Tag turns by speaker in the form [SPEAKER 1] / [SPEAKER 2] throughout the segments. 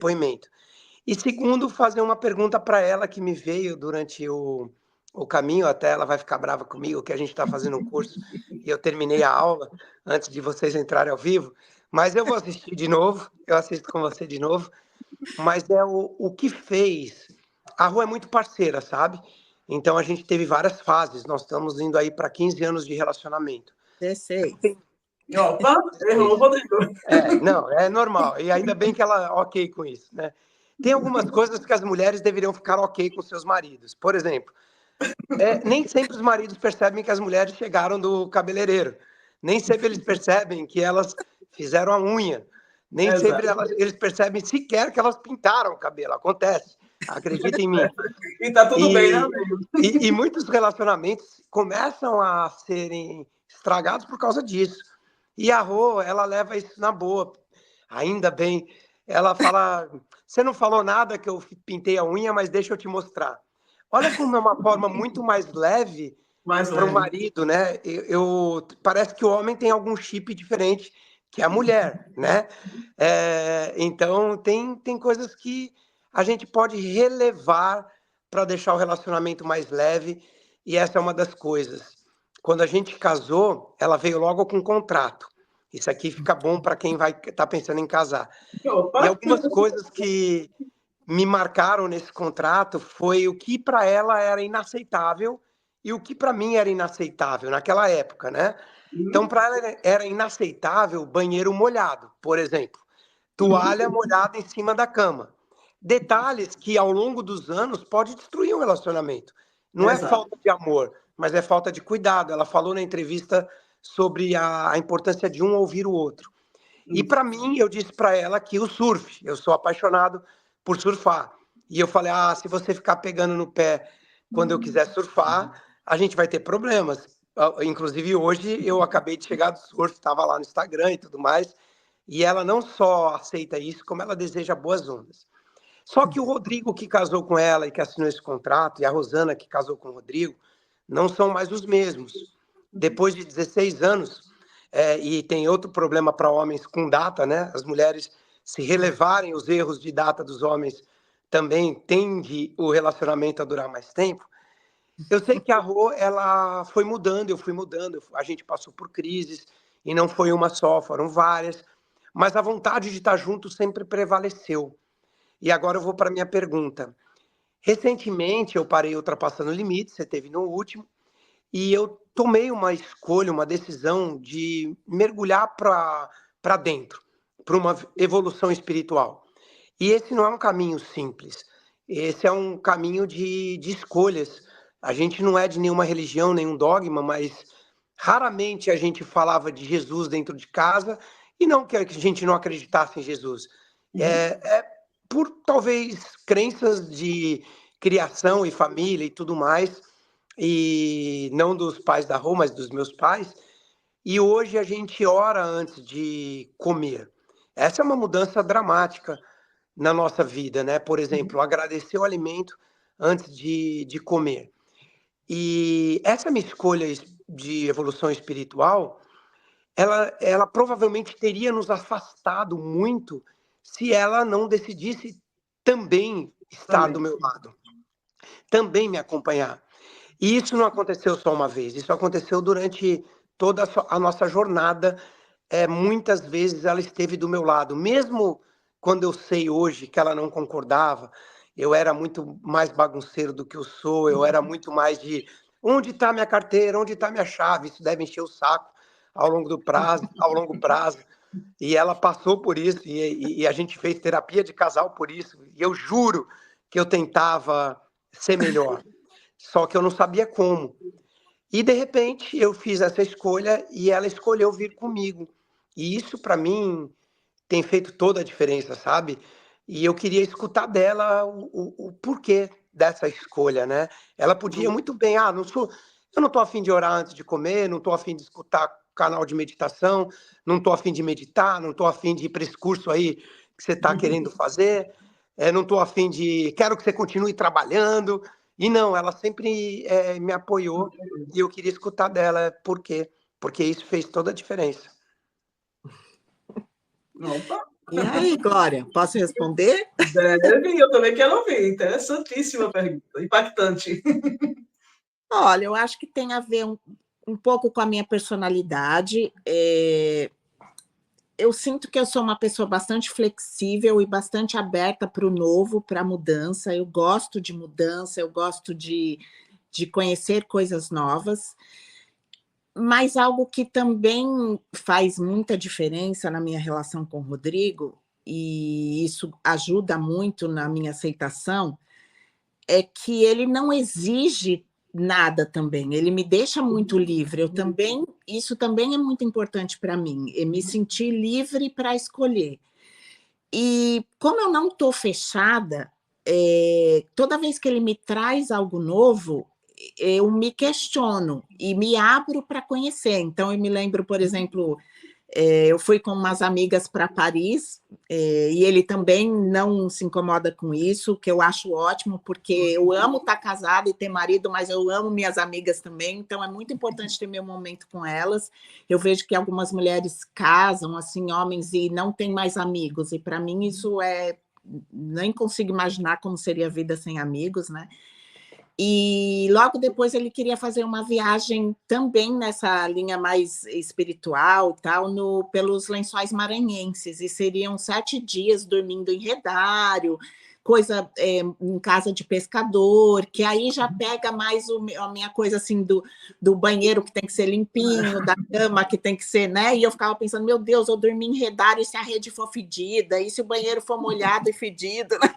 [SPEAKER 1] depoimento. E segundo, fazer uma pergunta para ela que me veio durante o caminho, até ela vai ficar brava comigo, que a gente está fazendo um curso e eu terminei a aula antes de vocês entrarem ao vivo, mas eu vou assistir de novo, eu assisto com você de novo, mas é o que fez. A Rô é muito parceira, sabe? Então a gente teve várias fases, nós estamos indo aí para 15 anos de relacionamento.
[SPEAKER 2] 16.
[SPEAKER 3] Opa, errou, Rodrigo.
[SPEAKER 1] Não, é normal. E ainda bem que ela ok com isso, né? Tem algumas coisas que as mulheres deveriam ficar ok com seus maridos. Por exemplo, nem sempre os maridos percebem que as mulheres chegaram do cabeleireiro. Nem sempre eles percebem que elas fizeram a unha. Nem sempre eles percebem sequer que elas pintaram o cabelo. Acontece. Acredita em mim.
[SPEAKER 3] E tá tudo bem, né, amigo?
[SPEAKER 1] E muitos relacionamentos começam a serem estragados por causa disso. E a Rô, ela leva isso na boa. Ainda bem. Ela fala, você não falou nada que eu pintei a unha, mas deixa eu te mostrar. Olha como é uma forma muito mais leve para o marido, né? Parece que o homem tem algum chip diferente que a mulher, né? Então, tem coisas que a gente pode relevar para deixar o relacionamento mais leve, e essa é uma das coisas. Quando a gente casou, ela veio logo com um contrato. Isso aqui fica bom para quem vai estar pensando em casar.
[SPEAKER 3] Opa.
[SPEAKER 1] E algumas coisas que me marcaram nesse contrato foi o que para ela era inaceitável e o que para mim era inaceitável naquela época, né? Então, para ela era inaceitável banheiro molhado, por exemplo. Toalha molhada em cima da cama. Detalhes que, ao longo dos anos, pode destruir um relacionamento. Não é falta de amor, mas é falta de cuidado. Ela falou na entrevista sobre a importância de um ouvir o outro. E para mim, eu disse para ela que o surf, eu sou apaixonado por surfar. E eu falei, se você ficar pegando no pé quando eu quiser surfar, a gente vai ter problemas. Inclusive, hoje eu acabei de chegar do surf, estava lá no Instagram e tudo mais, e ela não só aceita isso, como ela deseja boas ondas. Só que o Rodrigo, que casou com ela e que assinou esse contrato, e a Rosana, que casou com o Rodrigo, não são mais os mesmos. Depois de 16 anos, e tem outro problema para homens com data, né? As mulheres, se relevarem os erros de data dos homens, também tende o relacionamento a durar mais tempo. Eu sei que a Rô, ela foi mudando, eu fui mudando, a gente passou por crises, e não foi uma só, foram várias, mas a vontade de estar junto sempre prevaleceu. E agora eu vou para a minha pergunta. Recentemente eu parei ultrapassando o limite, você teve no último, e eu tomei uma escolha, uma decisão de mergulhar para dentro, para uma evolução espiritual. E esse não é um caminho simples, esse é um caminho de escolhas. A gente não é de nenhuma religião, nenhum dogma, mas raramente a gente falava de Jesus dentro de casa, e não que a gente não acreditasse em Jesus. É por talvez crenças de criação e família e tudo mais, e não dos pais da Rô, mas dos meus pais. E hoje a gente ora antes de comer. Essa é uma mudança dramática na nossa vida, né? Por exemplo, agradecer o alimento antes de comer. E essa minha escolha de evolução espiritual, ela provavelmente teria nos afastado muito se ela não decidisse também estar do meu lado, também me acompanhar. E isso não aconteceu só uma vez, isso aconteceu durante toda a nossa jornada. Muitas vezes ela esteve do meu lado, mesmo quando eu sei hoje que ela não concordava. Eu era muito mais bagunceiro do que eu sou, eu era muito mais de onde está minha carteira, onde está minha chave, isso deve encher o saco ao longo prazo. E ela passou por isso, e a gente fez terapia de casal por isso, e eu juro que eu tentava ser melhor, só que eu não sabia como. E, de repente, eu fiz essa escolha e ela escolheu vir comigo. E isso, para mim, tem feito toda a diferença, sabe? E eu queria escutar dela o porquê dessa escolha, né? Ela podia muito bem, eu não estou a fim de orar antes de comer, não estou a fim de escutar canal de meditação, não estou a fim de meditar, não estou a fim de ir para esse curso aí que você está querendo fazer, não estou a fim de... Quero que você continue trabalhando. E não, ela sempre me apoiou e eu queria escutar dela por quê? Porque isso fez toda a diferença.
[SPEAKER 3] Opa.
[SPEAKER 2] E aí, Glória, posso responder?
[SPEAKER 3] Deve, eu também quero ouvir. Interessantíssima pergunta, impactante.
[SPEAKER 2] Olha, eu acho que tem a ver um pouco com a minha personalidade. Eu sinto que eu sou uma pessoa bastante flexível e bastante aberta para o novo, para a mudança. Eu gosto de mudança, eu gosto de conhecer coisas novas. Mas algo que também faz muita diferença na minha relação com o Rodrigo, e isso ajuda muito na minha aceitação, é que ele não exige nada também, ele me deixa muito livre. Isso também é muito importante para mim, é me sentir livre para escolher. E como eu não estou fechada, toda vez que ele me traz algo novo, eu me questiono e me abro para conhecer. Então, eu me lembro, por exemplo, eu fui com umas amigas para Paris, e ele também não se incomoda com isso, que eu acho ótimo, porque eu amo estar casada e ter marido, mas eu amo minhas amigas também, então é muito importante ter meu momento com elas. Eu vejo que algumas mulheres casam, assim, homens, e não têm mais amigos, e para mim isso nem consigo imaginar como seria a vida sem amigos, né? E logo depois ele queria fazer uma viagem também nessa linha mais espiritual, tal, pelos Lençóis Maranhenses, e seriam 7 dias dormindo em redário, coisa em casa de pescador, que aí já pega mais a minha coisa assim do banheiro que tem que ser limpinho, da cama que tem que ser, né? E eu ficava pensando, meu Deus, eu dormi em redário e se a rede for fedida, e se o banheiro for molhado e fedido, né?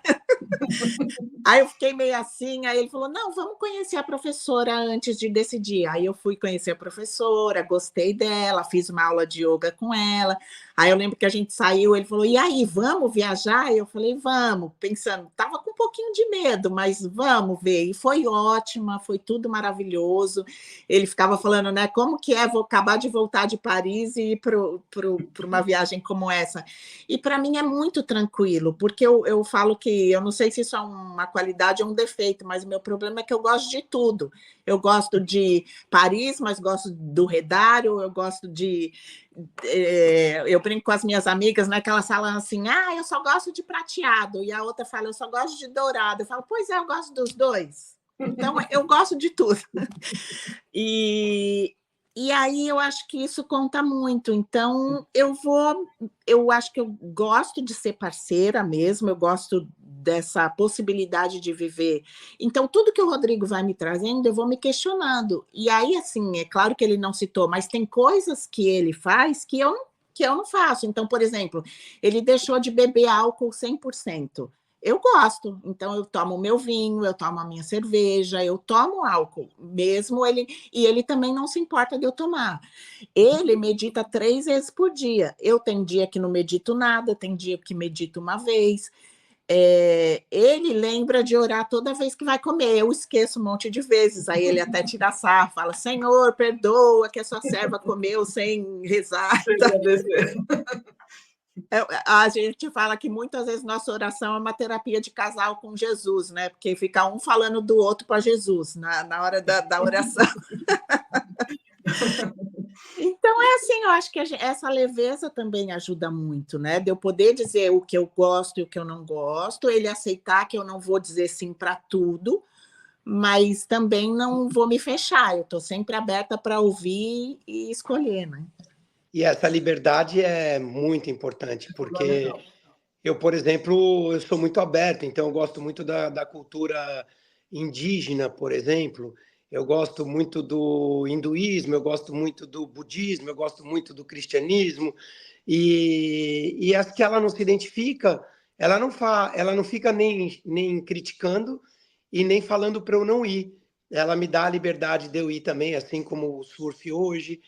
[SPEAKER 2] Aí eu fiquei meio assim, aí ele falou, não, vamos conhecer a professora antes de decidir. Aí eu fui conhecer a professora, gostei dela, fiz uma aula de yoga com ela. Aí eu lembro que a gente saiu, ele falou, e aí, vamos viajar? Eu falei, vamos, pensando, estava com um pouquinho de medo, mas vamos ver. E foi ótima, foi tudo maravilhoso. Ele ficava falando, né, como que é, vou acabar de voltar de Paris e ir para uma viagem como essa. E para mim é muito tranquilo, porque eu falo que, eu não sei se isso é uma qualidade ou um defeito, mas o meu problema é que eu gosto de tudo. Eu gosto de Paris, mas gosto do redário, eu gosto eu brinco com as minhas amigas, né, que elas falam assim, eu só gosto de prateado, e a outra fala, eu só gosto de dourado. Eu falo, pois é, eu gosto dos dois. Então, eu gosto de tudo. E aí eu acho que isso conta muito. Então, eu acho que eu gosto de ser parceira mesmo, eu gosto dessa possibilidade de viver. Então, tudo que o Rodrigo vai me trazendo, eu vou me questionando. E aí, assim, é claro que ele não citou, mas tem coisas que ele faz que eu não faço. Então, por exemplo, ele deixou de beber álcool 100%. Eu gosto, então eu tomo o meu vinho, eu tomo a minha cerveja, eu tomo álcool, mesmo ele, e ele também não se importa de eu tomar. Ele medita 3 vezes por dia. Eu tenho dia que não medito nada, tem dia que medito uma vez. Ele lembra de orar toda vez que vai comer, eu esqueço um monte de vezes, aí ele até tira sarro, fala, Senhor, perdoa que a sua serva comeu sem rezar. A gente fala que muitas vezes nossa oração é uma terapia de casal com Jesus, né? Porque fica um falando do outro para Jesus na hora da oração. Então, é assim, eu acho que essa leveza também ajuda muito, né? De eu poder dizer o que eu gosto e o que eu não gosto, ele aceitar que eu não vou dizer sim para tudo, mas também não vou me fechar, eu estou sempre aberta para ouvir e escolher, né?
[SPEAKER 1] E essa liberdade é muito importante, porque eu, por exemplo, eu sou muito aberto, então eu gosto muito da cultura indígena, por exemplo, eu gosto muito do hinduísmo, eu gosto muito do budismo, eu gosto muito do cristianismo, e as que ela não se identifica, ela não fica nem criticando e nem falando para eu não ir. Ela me dá a liberdade de eu ir também, assim como o surf hoje.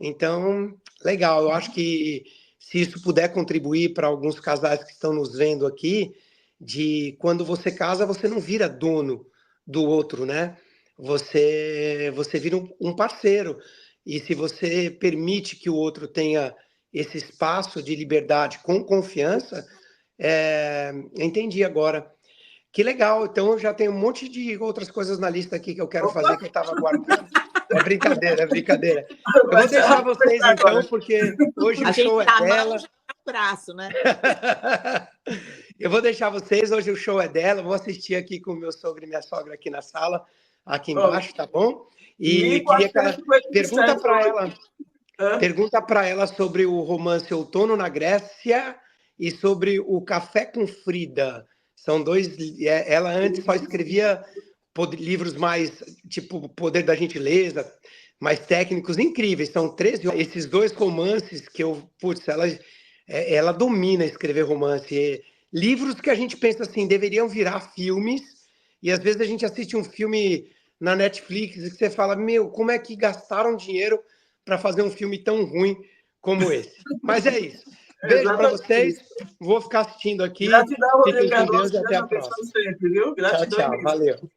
[SPEAKER 1] Então, legal, eu acho que se isso puder contribuir para alguns casais que estão nos vendo aqui, de quando você casa, você não vira dono do outro, né? Você vira um parceiro. E se você permite que o outro tenha esse espaço de liberdade com confiança, entendi agora. Que legal, então eu já tenho um monte de outras coisas na lista aqui que eu quero fazer, que eu estava guardando. É brincadeira, é brincadeira. Eu vou deixar vocês então, porque hoje o show é dela.
[SPEAKER 2] braço, né?
[SPEAKER 1] Eu vou deixar vocês, hoje o show é dela, vou assistir aqui com o meu sogro e minha sogra aqui na sala, aqui embaixo, tá bom? E
[SPEAKER 3] Nico,
[SPEAKER 1] queria
[SPEAKER 3] acho
[SPEAKER 1] que ela
[SPEAKER 3] que vai tudo
[SPEAKER 1] pergunta
[SPEAKER 3] certo
[SPEAKER 1] para
[SPEAKER 3] hoje.
[SPEAKER 1] ela,
[SPEAKER 3] Hã?
[SPEAKER 1] pergunta para ela sobre o romance Outono na Grécia e sobre o Café com Frida. São dois. Ela antes só escrevia livros mais tipo Poder da Gentileza, mais técnicos, incríveis. São 13. Esses dois romances que eu, putz, ela domina escrever romance. Livros que a gente pensa assim, deveriam virar filmes, e às vezes a gente assiste um filme na Netflix e você fala, meu, como é que gastaram dinheiro para fazer um filme tão ruim como esse? Mas é isso. Beijo para vocês.
[SPEAKER 3] Exatamente.
[SPEAKER 1] Vou ficar assistindo aqui.
[SPEAKER 3] Gratidão, Rodrigo
[SPEAKER 1] Fiquem com
[SPEAKER 3] Cardoso,
[SPEAKER 1] Deus e
[SPEAKER 3] que
[SPEAKER 1] até
[SPEAKER 3] Deus
[SPEAKER 1] a
[SPEAKER 3] abençoe
[SPEAKER 1] próxima.
[SPEAKER 3] sempre, viu?
[SPEAKER 1] Tchau,
[SPEAKER 3] Gratidão
[SPEAKER 1] tchau.
[SPEAKER 3] imensa.
[SPEAKER 1] Valeu.